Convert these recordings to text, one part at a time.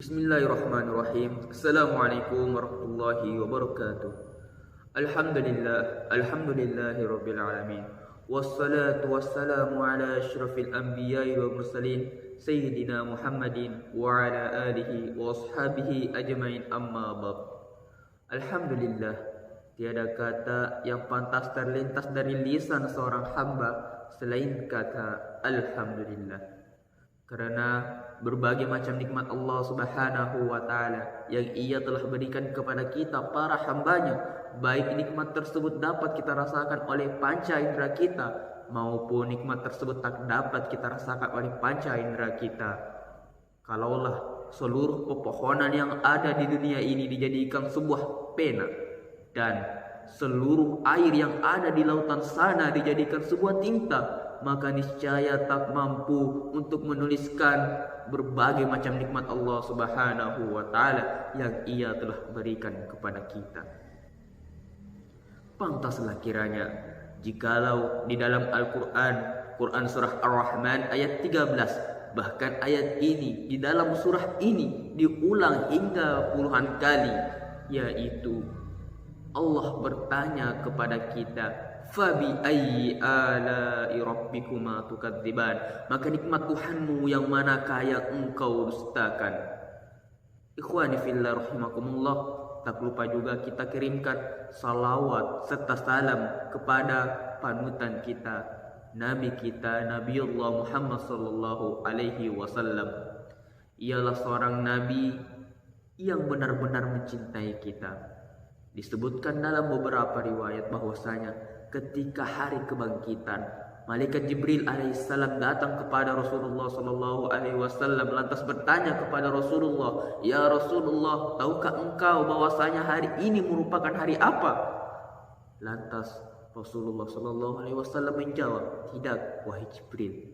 Bismillahirrahmanirrahim. Assalamualaikum warahmatullahi wabarakatuh. Alhamdulillahi rabbil alamin. Wassalatu wassalamu ala asyrafil anbiya'i wa mursalin Sayyidina Muhammadin wa ala alihi wa ashabihi ajmain, amma ba'd. Alhamdulillah, tiada kata yang pantas terlintas dari lisan seorang hamba selain kata Alhamdulillah. Karena berbagai macam nikmat Allah Subhanahu wa Ta'ala yang Ia telah berikan kepada kita para hambanya, baik nikmat tersebut dapat kita rasakan oleh panca indera kita maupun nikmat tersebut tak dapat kita rasakan oleh panca indera kita. Kalaulah seluruh pepohonan yang ada di dunia ini dijadikan sebuah pena, dan seluruh air yang ada di lautan sana dijadikan sebuah tinta, maka niscaya tak mampu untuk menuliskan berbagai macam nikmat Allah Subhanahu wa Ta'ala yang Ia telah berikan kepada kita. Pantaslah kiranya jikalau di dalam Al-Quran, Quran surah Ar-Rahman ayat 13, bahkan ayat ini di dalam surah ini diulang hingga puluhan kali, yaitu Allah bertanya kepada kita, fabi ayyi ala'i rabbikuma tukadziban, maka nikmat Tuhanmu yang manakah yang engkau dustakan. Ikhwani fillah rahimakumullah, tak lupa juga kita kirimkan salawat serta salam kepada panutan kita, Nabi kita, Nabiullah Muhammad sallallahu alaihi wasallam. Ialah seorang nabi yang benar-benar mencintai kita. Disebutkan dalam beberapa riwayat bahwasanya ketika hari kebangkitan, malaikat Jibril alaihissalam datang kepada Rasulullah sallallahu alaihi wasallam lantas bertanya kepada Rasulullah, "Ya Rasulullah, tahukah engkau bahwasanya hari ini merupakan hari apa?" Lantas Rasulullah sallallahu alaihi wasallam menjawab, "Tidak, wahai Jibril."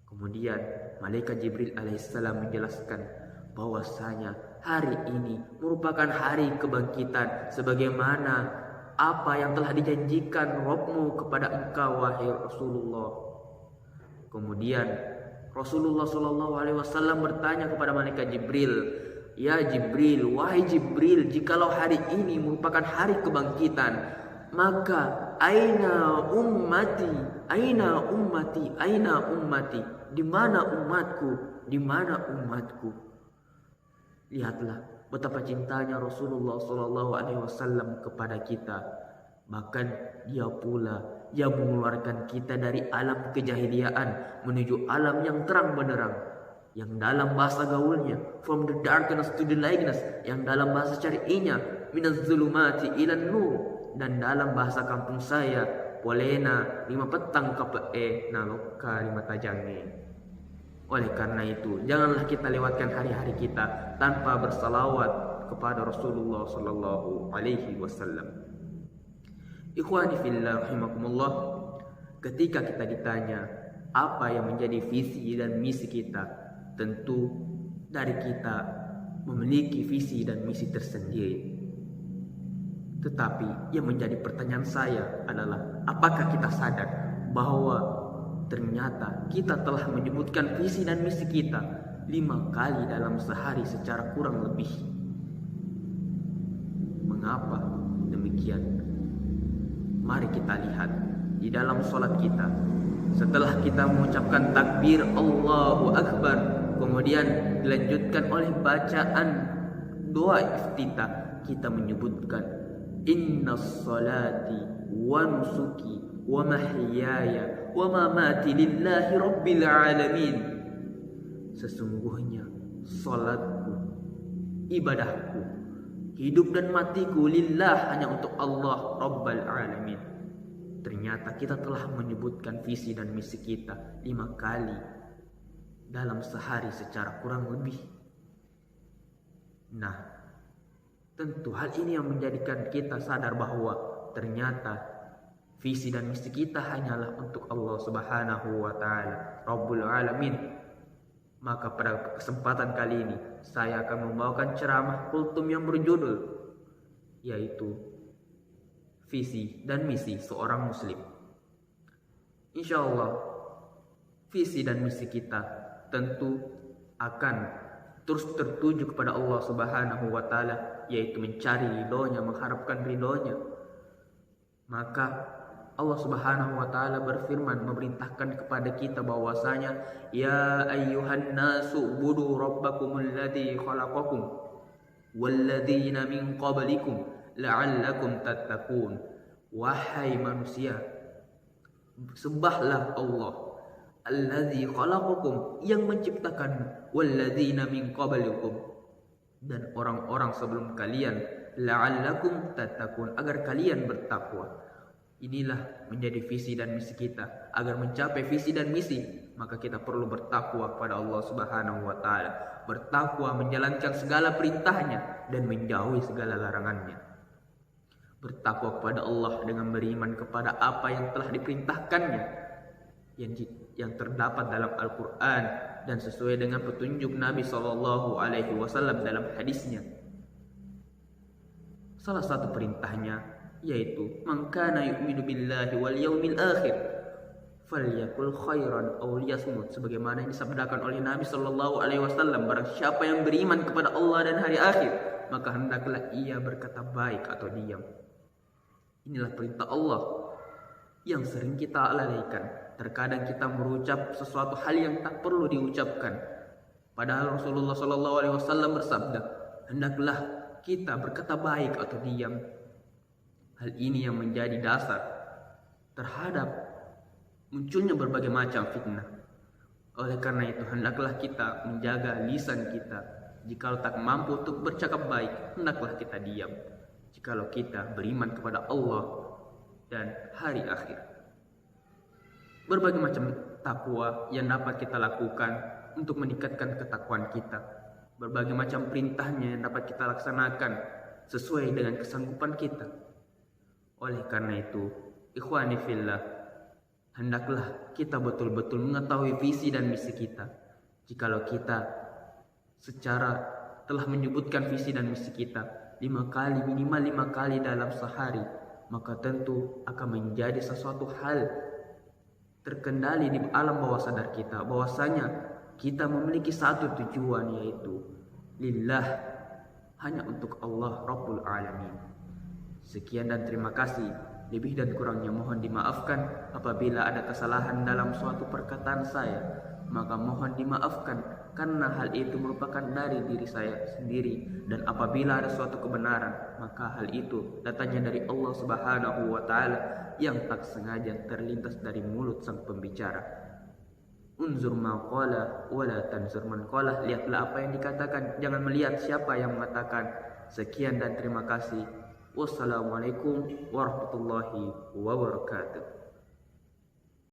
Kemudian malaikat Jibril alaihissalam menjelaskan bahwasanya hari ini merupakan hari kebangkitan sebagaimana apa yang telah dijanjikan Rabbmu kepada engkau, wahai Rasulullah. Kemudian Rasulullah Shallallahu Alaihi Wasallam bertanya kepada malaikat Jibril, "Ya Jibril, wahai Jibril, jikalau hari ini merupakan hari kebangkitan, maka aina ummati, aina ummati, aina ummati, di mana umatku, di mana umatku?" Lihatlah betapa cintanya Rasulullah Sallallahu Alaihi Wasallam kepada kita. Bahkan dia pula yang mengeluarkan kita dari alam kejahiliaan menuju alam yang terang benderang, yang dalam bahasa gaulnya from the darkness to the lightness, yang dalam bahasa syar'inya minaz zulumati ilan nur, dan dalam bahasa kampung saya polena 5 petang ke naloka 5 tajangi. Oleh karena itu, janganlah kita lewatkan hari-hari kita tanpa bersalawat kepada Rasulullah sallallahu alaihi wasallam. Ikhwani fillah rahimakumullah, ketika kita ditanya apa yang menjadi visi dan misi kita, tentu dari kita memiliki visi dan misi tersendiri. Tetapi yang menjadi pertanyaan saya adalah, apakah kita sadar bahwa ternyata kita telah menyebutkan visi dan misi kita 5 kali dalam sehari secara kurang lebih. Mengapa demikian? Mari kita lihat di dalam sholat kita. Setelah kita mengucapkan takbir Allahu Akbar, kemudian dilanjutkan oleh bacaan doa iftitah, kita menyebutkan innas salati wa nusuki wa mahyaya wa mamati lillahi rabbil alamin. Sesungguhnya salatku, ibadahku, hidup dan matiku lillah, hanya untuk Allah Rabbal Alamin. Ternyata kita telah menyebutkan visi dan misi kita 5 kali dalam sehari secara kurang lebih. Nah, tentu hal ini yang menjadikan kita sadar bahwa ternyata visi dan misi kita hanyalah untuk Allah Subhanahu wa Ta'ala Rabbul Alamin. Maka pada kesempatan kali ini saya akan membawakan ceramah kultum yang berjudul, yaitu visi dan misi seorang muslim. Insya Allah visi dan misi kita tentu akan terus tertuju kepada Allah Subhanahu wa taala, yaitu mencari ridhonya, mengharapkan ridhonya, maka Allah Subhanahu wa taala berfirman memerintahkan kepada kita bahwasanya ya ayyuhan nasu budu rabbakumul ladzi khalaqakum walladzina min qablikum la'allakum tattaqun. Wahai manusia, sembahlah Allah alladzi khalaqakum, yang menciptakan, walladzina min qablikum, dan orang-orang sebelum kalian, la'allakum tattaqun, agar kalian bertakwa. Inilah menjadi visi dan misi kita. Agar mencapai visi dan misi, maka kita perlu bertakwa kepada Allah Subhanahu wa taala, bertakwa menjalankan segala perintahnya dan menjauhi segala larangannya. Bertakwa kepada Allah dengan beriman kepada apa yang telah diperintahkannya, yang terdapat dalam Al-Quran dan sesuai dengan petunjuk Nabi SAW dalam hadisnya. Salah satu perintahnya yaitu man kana yu'minu billahi wal yaumil akhir falyakul khairan aw liyasmut, sebagaimana yang disabdakan oleh Nabi SAW, barang siapa yang beriman kepada Allah dan hari akhir, maka hendaklah ia berkata baik atau diam. Inilah perintah Allah yang sering kita lalaikan. Terkadang kita berucap sesuatu hal yang tak perlu diucapkan. Padahal Rasulullah SAW bersabda, hendaklah kita berkata baik atau diam. Hal ini yang menjadi dasar terhadap munculnya berbagai macam fitnah. Oleh karena itu, hendaklah kita menjaga lisan kita. Jikalau tak mampu untuk bercakap baik, hendaklah kita diam. Jikalau kita beriman kepada Allah dan hari akhir. Berbagai macam takwa yang dapat kita lakukan untuk meningkatkan ketakwaan kita. Berbagai macam perintahnya yang dapat kita laksanakan sesuai dengan kesanggupan kita. Oleh karena itu, ikhwani fillah, hendaklah kita betul-betul mengetahui visi dan misi kita. Jikalau kita secara telah menyebutkan visi dan misi kita 5 kali, minimal 5 kali dalam sehari, maka tentu akan menjadi sesuatu hal terkendali di alam bawah sadar kita, bahwasanya kita memiliki satu tujuan, yaitu lillah, hanya untuk Allah Rabbul Alamin. Sekian dan terima kasih. Lebih dan kurangnya mohon dimaafkan. Apabila ada kesalahan dalam suatu perkataan saya, maka mohon dimaafkan, karena hal itu merupakan dari diri saya sendiri. Dan apabila ada suatu kebenaran, maka hal itu datangnya dari Allah Subhanahu wa taala yang tak sengaja terlintas dari mulut sang pembicara. Unzur ma qala wala tanzur man qala. Lihatlah apa yang dikatakan, jangan melihat siapa yang mengatakan. Sekian dan terima kasih. Wassalamualaikum warahmatullahi wabarakatuh.